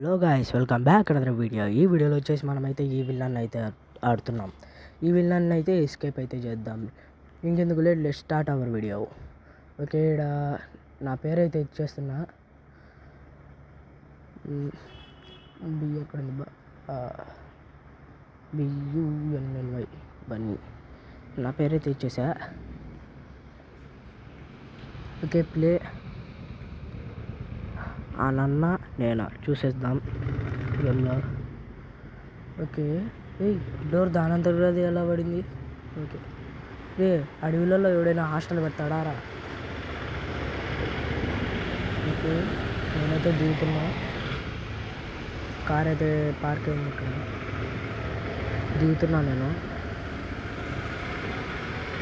Hello guys, welcome back another video. ఈ వీడియోలో వచ్చేసి మనమైతే ఈ విలన్ అయితే ఆడుతున్నాం. ఈ విలన్ అయితే ఎస్కేప్ అయితే చేద్దాం. ఇంకెందుకు late, let's start our video. Okay, ఇక్కడ నా పేరు అయితే ఇచ్చేస్తున్నా. బి ఎక్కడుంది? BUNNY బన్నీ. నా పేరైతే ఇచ్చేసా. Okay, play. ఆ నన్న నేనా చూసేద్దాం. వెళ్ళా. ఓకే, డోర్ దానంతట అది ఎలా పడింది? ఓకే, అడవిలలో ఎవడైనా హాస్టల్ పెడతాడా రా? ఓకే, నేనైతే దిగుతున్నా. కార్ అయితే పార్క్ అయింది ఇక్కడ. దిగుతున్నా, నేను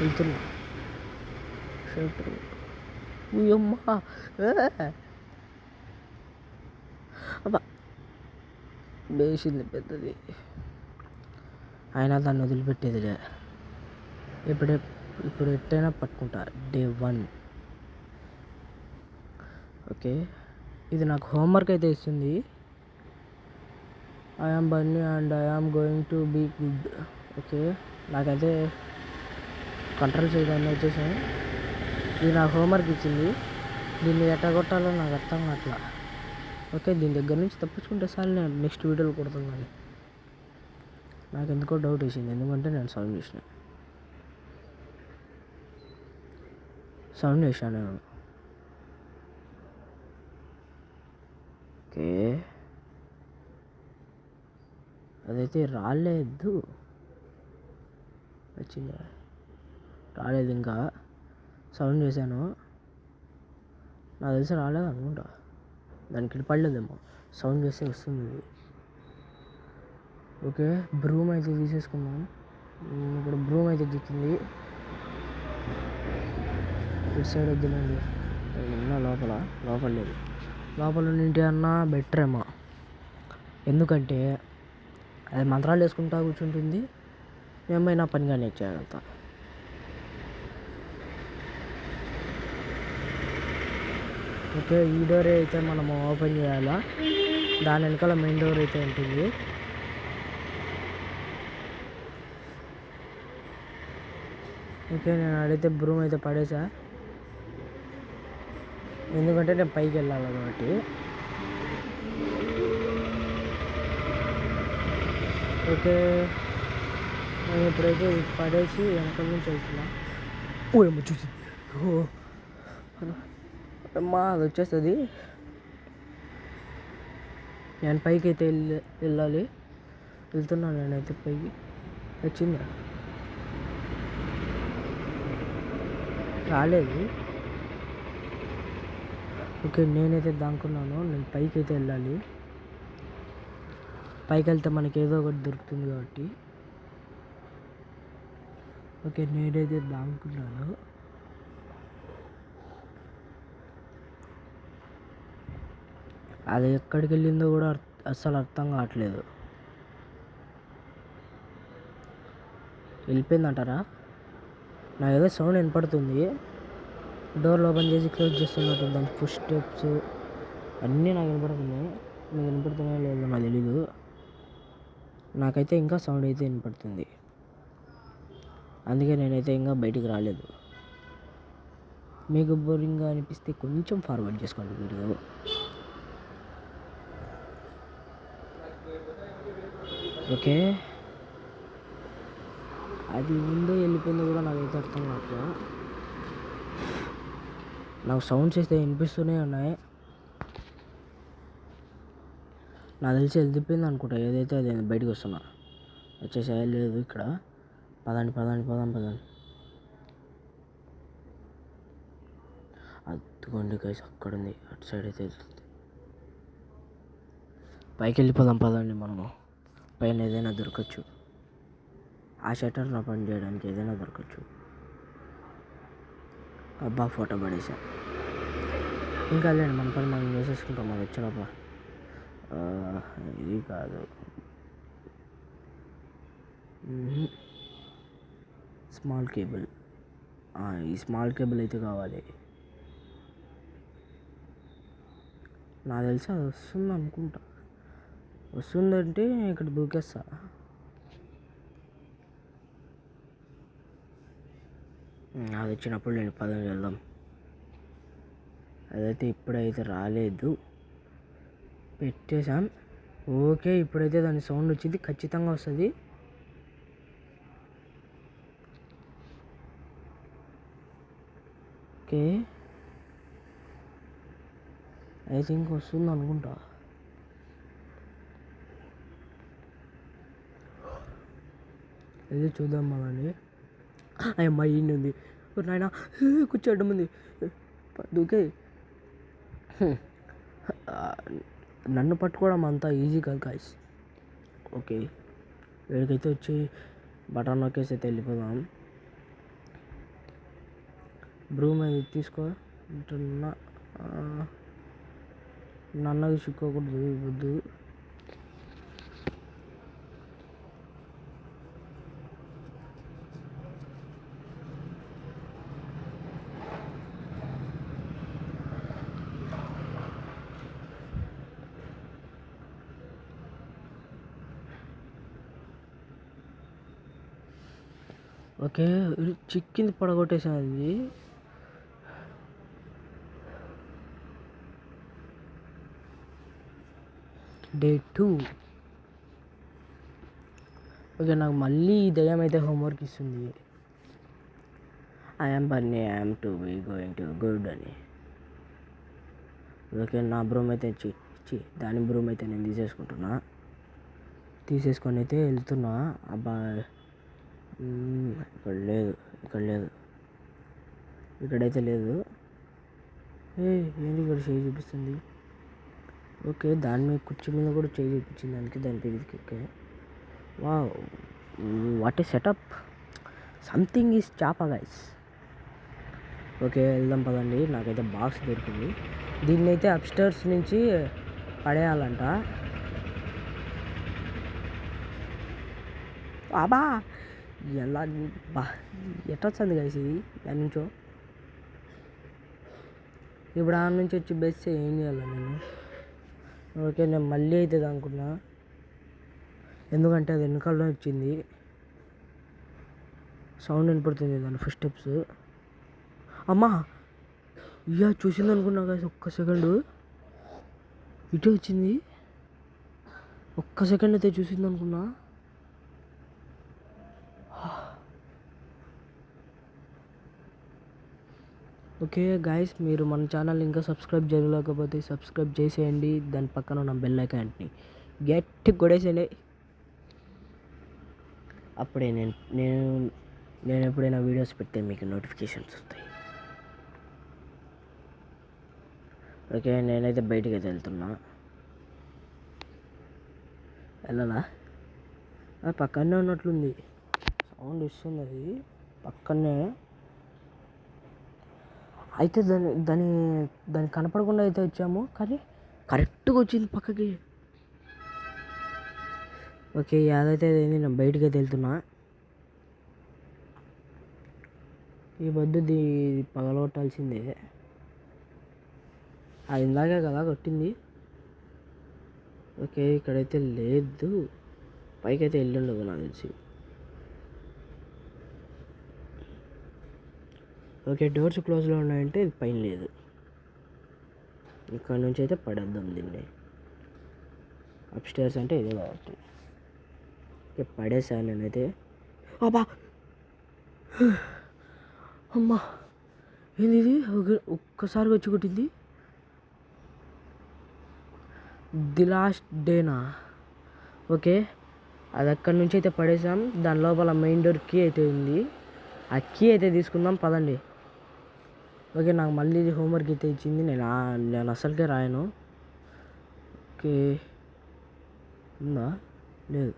వెళ్తున్నా. షెల్టర్. అమ్మా, అబ్బా, వేసింది పెద్దది. అయినా దాన్ని వదిలిపెట్టేదిలే. ఇప్పుడు ఎట్టైనా పట్టుకుంటా. డే 1. ఓకే, ఇది నాకు హోంవర్క్ అయితే ఇస్తుంది. I am Bunny and I am going to be good. Okay, నాకైతే కంట్రోల్ చేయడానికి వచ్చేసాను. ఇది నాకు హోంవర్క్ ఇచ్చింది. దీన్ని ఎట్లా కొట్టాలో నాకు అర్థం కావట్లా. ఓకే, దీని దగ్గర నుంచి తప్పించుకుంటే సార్ నేను నెక్స్ట్ వీడియోలో కొడుతున్నాను. నాకు ఎందుకో డౌట్ వేసింది, ఎందుకంటే నేను సౌండ్ చేశాను నేను. ఓకే, అదైతే రాలేదు. వచ్చింది, రాలేదు. ఇంకా సౌండ్ చేశాను, నాకు తెలిసి రాలేదు అనుకుంటా. దానికి పడలేదేమో, సౌండ్ చేస్తే వస్తుంది. ఓకే, బ్రూమ్ అయితే తీసేసుకున్నాం. ఇక్కడ బ్రూమ్ అయితే దిక్కింది. ఇటు సైడ్ వద్దులేండి, ఉన్నా లోపల లేదు. లోపల నుండి అన్నా బెటర్ ఏమో, ఎందుకంటే అది మంత్రాలు వేసుకుంటా కూర్చుంటుంది. ఏమైనా పనిగానే చేయగలుగుతా. ఓకే, ఈ డోర్ అయితే మనము ఓపెన్ చేయాలా. దాని వెనకాల మెయిన్ డోర్ అయితే ఉంటుంది. ఓకే, నేను అడిగితే బ్రూమ్ అయితే పడేసా, ఎందుకంటే నేను పైకి వెళ్ళాలి కాబట్టి. ఓకే, నేను ఇప్పుడైతే పడేసి వెనకాల నుంచి వెళ్తున్నా. ఏమో చూసి అమ్మా, అది వచ్చేస్తుంది. నేను పైకి అయితే వెళ్ళాలి. వెళ్తున్నాను నేనైతే పైకి. వచ్చిందా? రాలేదు. ఓకే, నేనైతే దాక్కున్నాను. నేను పైకి అయితే వెళ్ళాలి. పైకి వెళ్తే మనకి ఏదో ఒకటి దొరుకుతుంది కాబట్టి. ఓకే, నేనైతే దాక్కున్నాను. అది ఎక్కడికి వెళ్ళిందో కూడా అస్సలు అర్థం కావట్లేదు. వెళ్ళిపోయిందంటారా? నాకు ఏదో సౌండ్ వినపడుతుంది. డోర్లు ఓపెన్ చేసి క్లోజ్ చేస్తున్నట్టు దాని ఫుట్ స్టెప్స్ అన్నీ నాకు వినపడుతున్నాయి. మీకు వినపడుతున్నాయో లేదో నాకు తెలీదు. నాకైతే ఇంకా సౌండ్ అయితే వినపడుతుంది. అందుకే నేనైతే ఇంకా బయటికి రాలేదు. మీకు బోరింగ్గా అనిపిస్తే కొంచెం ఫార్వర్డ్ చేసుకోండి వీడియో. ఓకే, అది ముందు వెళ్ళిపోయింది కూడా నాకైతే అర్థం కావట్లేదు. నాకు సౌండ్స్ అయితే వినిపిస్తూనే ఉన్నాయి. నాకు తెలిసి వెళ్ళిపోయింది అనుకుంటా. ఏదైతే అది బయటకు వస్తున్నా. వచ్చేసి లేదు ఇక్కడ. పదండి. అద్దుకోండి గైస్, అక్కడ ఉంది. అటు సైడ్ అయితే వెళ్తుంది. పైకి వెళ్ళిపోదాం పదండి. మనము పైన ఏదైనా దొరకచ్చు. ఆ షటర్ నా పని చేయడానికి ఏదైనా దొరకచ్చు. అబ్బా, ఫోటో పడేసా. ఇంకా లేండి, మన పని మనం చేసేసుకుంటాం. అది వచ్చినప్ప ఇది కాదు. Small cable. ఈ స్మాల్ కేబుల్ అయితే కావాలి. నాకు తెలిసి అది వస్తుంది అనుకుంటా. వస్తుందంటే ఇక్కడ దూకేస్తా. అది వచ్చినప్పుడు నేను పదం వెళ్దాం. అదైతే ఇప్పుడైతే రాలేదు, పెట్టేశాం. ఓకే, ఇప్పుడైతే దాని సౌండ్ వచ్చింది, ఖచ్చితంగా వస్తుంది. ఓకే, ఐ థింక్ వస్తుంది అనుకుంటా. ఇది చూద్దాం మళ్ళీ. అమ్మ ఈయన ఉంది నాయన, కూర్చోడం ఉంది దూకే. నన్ను పట్టుకోవడం అంత ఈజీ కాదు గాయ్స్. ఓకే, వీడికైతే వచ్చి బటన్ నొక్కేసి అయితే వెళ్ళిపోదాం. బ్రూమ్ అది తీసుకో అంటున్నా. నన్నది చిక్కోకూడదు, వద్దు. ఓకే, చిక్కింది, పడగొట్టేసాను అది. డే 2. ఓకే, నాకు మళ్ళీ ఈ దయ్యం అయితే హోంవర్క్ ఇస్తుంది. I'm Bunny, I'm to be going to good అని. ఓకే, నా బ్రూమ్ అయితే దాని బ్రూమ్ అయితే నేను తీసేసుకొని అయితే వెళ్తున్నా. అబ్బా, ఇక్కడ లేదు, ఇక్కడైతే లేదు. ఏంటి ఇక్కడ చేయి చూపిస్తుంది? ఓకే, దాని మీద కుర్చీ మీద కూడా చేయి చూపించింది, దానికి దాని పేరుకి. Okay, what a setup, something is చాపా గైస్. ఓకే, వెళ్దాం పదండి. నాకైతే బాక్స్ దొరికింది, దీన్ని అయితే అప్స్టైర్స్ నుంచి పడేయాలంట. బాబా ఎలా ఎట్లా వచ్చింది గైస్ ఇది దాని నుంచో. ఇప్పుడు ఆ నుంచి వచ్చి బెస్ట్ ఏం చేయాలి నేను? ఓకే, నేను మళ్ళీ అవుతుంది అనుకున్నా, ఎందుకంటే అది వెనకాలలో వచ్చింది, సౌండ్ వినపడుతుంది దాని ఫస్ట్ స్టెప్స్. అమ్మా, చూసింది అనుకున్నా కదా, ఒక్క సెకండ్ ఇటే వచ్చింది, ఒక్క సెకండ్ అయితే చూసింది అనుకున్నా. ఓకే గాయస్, మీరు మన ఛానల్ ఇంకా సబ్స్క్రైబ్ చేయలేకపోతే సబ్స్క్రైబ్ చేసేయండి. దాని పక్కన ఉన్న బెల్ ఐకాన్ని గట్టి కొడేసేయండి. అప్పుడే నేను ఎప్పుడైనా వీడియోస్ పెడితే మీకు నోటిఫికేషన్స్ వస్తాయి. ఓకే, నేనైతే బయటికి అయితే వెళ్తున్నా. వెళ్ళాలా? పక్కనే ఉన్నట్లుంది, సౌండ్ ఇస్తుంది అది పక్కనే. అయితే దాని కనపడకుండా అయితే వచ్చాము, కానీ కరెక్ట్గా వచ్చింది పక్కకి. ఓకే, ఏదైతే నేను బయటికి అయితే వెళ్తున్నా. ఈ బొద్దుది పగలగొట్టాల్సిందే, అది ఇందాకే కదా కొట్టింది. ఓకే, ఇక్కడైతే లేదు, పైకి అయితే వెళ్ళుండదు నాకు తెలిసి. ఓకే, డోర్స్ క్లోజ్లో ఉన్నాయంటే ఇది పైన లేదు. ఇక్కడ నుంచి అయితే పడేద్దాం దీన్ని. అప్స్టైర్స్ అంటే ఇదే కాబట్టి. ఓకే, పడేసాను నేనైతే. అబ్బా, అమ్మా, ఏంది ఇది? ఒక్కసారిగా వచ్చి కొట్టింది. The last డేనా? ఓకే, అది అక్కడి నుంచి అయితే పడేసాం. దాని లోపల మెయిన్ డోర్ కీ అయితే ఉంది, ఆ కీ అయితే తీసుకుందాం పదండి. ఓకే, నాకు మళ్ళీ హోంవర్క్ అయితే ఇచ్చింది, నేను అసలుకే రాయను. ఓకే, ఉందా? లేదు.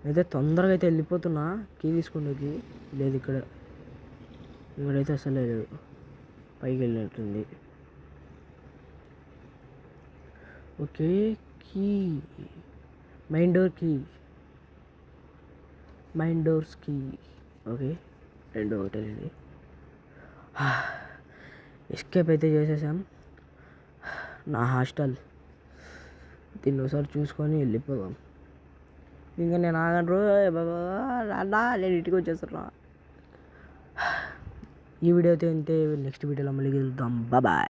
అయితే తొందరగా అయితే వెళ్ళిపోతున్నా, కీ తీసుకుంటేకి. లేదు, ఇక్కడైతే అసలు లేదు, పైకి వెళ్ళినట్టుంది. Okay, key, main doors key. Okay, రెండో ఒకటి ఎస్కేప్ అయితే చేసేసాం. నా హాస్టల్ దీన్ని ఒకసారి చూసుకొని వెళ్ళిపోదాం. ఇంకా నేను ఆగను అన్నా, నేను ఇంటికి వచ్చేస్తున్నా. ఈ వీడియో అయితే ఇంతే. నెక్స్ట్ వీడియోలో మళ్ళీ కలుద్దాం. బాయ్.